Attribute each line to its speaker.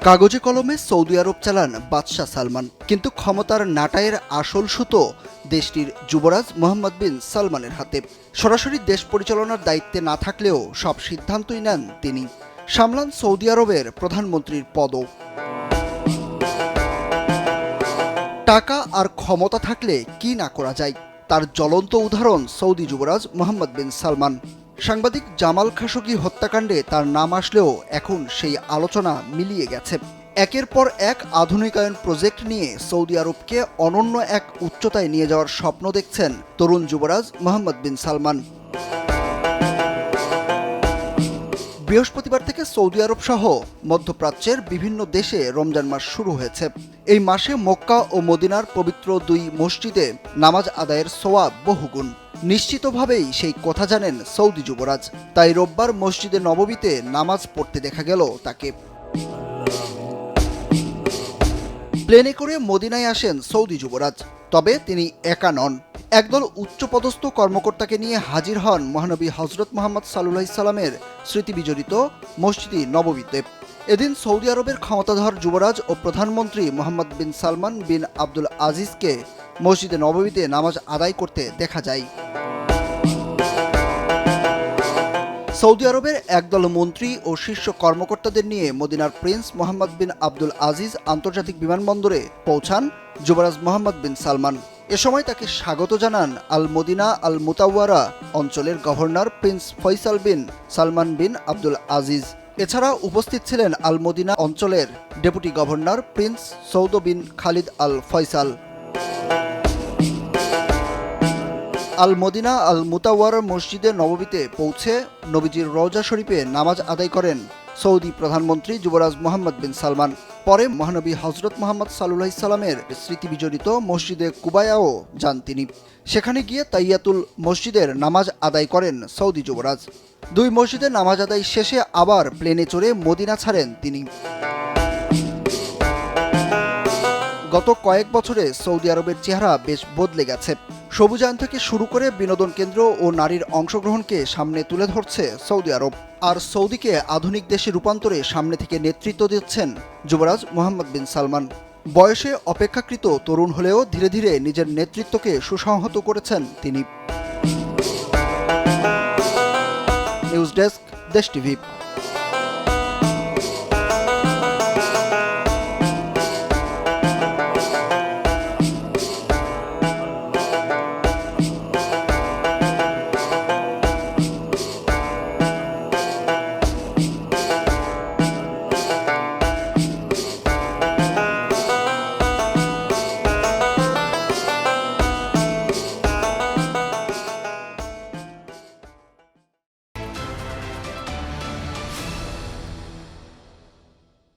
Speaker 1: কাগজে কলমে সৌদি আরব চালান বাদশাহ সালমান, কিন্তু ক্ষমতার নাটায়ের আসল সুতো দেশটির যুবরাজ মোহাম্মদ বিন সালমানের হাতে। সরাসরি দেশ পরিচালনার দায়িত্বে না থাকলেও সব সিদ্ধান্তই নেন তিনি। সামলান সৌদি আরবের প্রধানমন্ত্রীর পদও। টাকা আর ক্ষমতা থাকলে কি না করা যায়, তার জ্বলন্ত উদাহরণ সৌদি যুবরাজ মোহাম্মদ বিন সালমান। সাংবাদিক জামাল খাশোগি হত্যাকাণ্ডে তার নাম আসলেও এখন সেই আলোচনা মিলিয়ে গেছে। একের পর এক আধুনিকায়ন প্রজেক্ট নিয়ে সৌদি আরবকে অনন্য এক উচ্চতায় নিয়ে যাওয়ার স্বপ্ন দেখছেন তরুণ যুবরাজ মোহাম্মদ বিন সালমান। বৃহস্পতিবার থেকে সৌদি আরব সহ মধ্যপ্রাচ্যের বিভিন্ন দেশে রমজান মাস শুরু হয়েছে। এই মাসে মক্কা ও মদিনার পবিত্র দুই মসজিদে নামাজ আদায়ের সওয়াব বহুগুণ। নিশ্চিতভাবেই সেই কথা জানেন সৌদি যুবরাজ, তাই রোববার মসজিদে নববীতে নামাজ পড়তে দেখা গেল তাকে। প্লেনে করে মদিনায় আসেন সৌদি যুবরাজ, তবে তিনি একা নন। একদল উচ্চপদস্থ কর্মকর্তাকে নিয়ে হাজির হন মহানবী হজরত মুহাম্মদ সাল্লাল্লাহু আলাইহি সাল্লামের স্মৃতিবিজড়িত মসজিদে নববীতে। এদিন সৌদি আরবের ক্ষমতাধর যুবরাজ ও প্রধানমন্ত্রী মোহাম্মদ বিন সালমান বিন আব্দুল আজিজকে মসজিদে নববীতে নামাজ আদায় করতে দেখা যায়। সৌদি আরবের একদল মন্ত্রী ও শীর্ষ কর্মকর্তাদের নিয়ে মদিনার প্রিন্স মোহাম্মদ বিন আব্দুল আজিজ আন্তর্জাতিক বিমানবন্দরে পৌঁছান যুবরাজ মোহাম্মদ বিন সালমান। এ সময় তাকে স্বাগত জানান আল মদিনা আল মুতাওয়ারা অঞ্চলের গভর্নর প্রিন্স ফয়সাল বিন সালমান বিন আব্দুল আজিজ। এছাড়া উপস্থিত ছিলেন আল মদিনা অঞ্চলের ডেপুটি গভর্নর প্রিন্স সৌদ বিন খালিদ আল ফয়সাল। আল মদিনা আল মুতাওয়ারা মসজিদে নববীতে পৌঁছে নবীজির রওজা শরীফে নামাজ আদায় করেন সৌদি প্রধানমন্ত্রী যুবরাজ মোহাম্মদ বিন সালমান। পরে মহানবী হজরত মুহাম্মদ সাল্লাল্লাহু আলাইহি সাল্লামের স্মৃতি বিজড়িত মসজিদে কুবায়াও যান তিনি। সেখানে গিয়ে তাইয়াতুল মসজিদের নামাজ আদায় করেন সৌদি যুবরাজ। দুই মসজিদে নামাজ আদায় শেষে আবার প্লেনে চড়ে মদিনা ছাড়েন তিনি। গত কয়েক বছরে সৌদি আরবের চেহারা বেশ বদলে গেছে। সবুজায়ন থেকে শুরু করে বিনোদন কেন্দ্র ও নারীর অংশগ্রহণকে সামনে তুলে ধরছে সৌদি আরব। আর সৌদিকে আধুনিক দেশে রূপান্তরে সামনে থেকে নেতৃত্ব দিচ্ছেন যুবরাজ মোহাম্মদ বিন সালমান। বয়সে অপেক্ষাকৃত তরুণ হলেও ধীরে ধীরে নিজের নেতৃত্বকে সুসংহত করেছেন তিনি। নিউজ ডেস্ক, দেশ টিভি।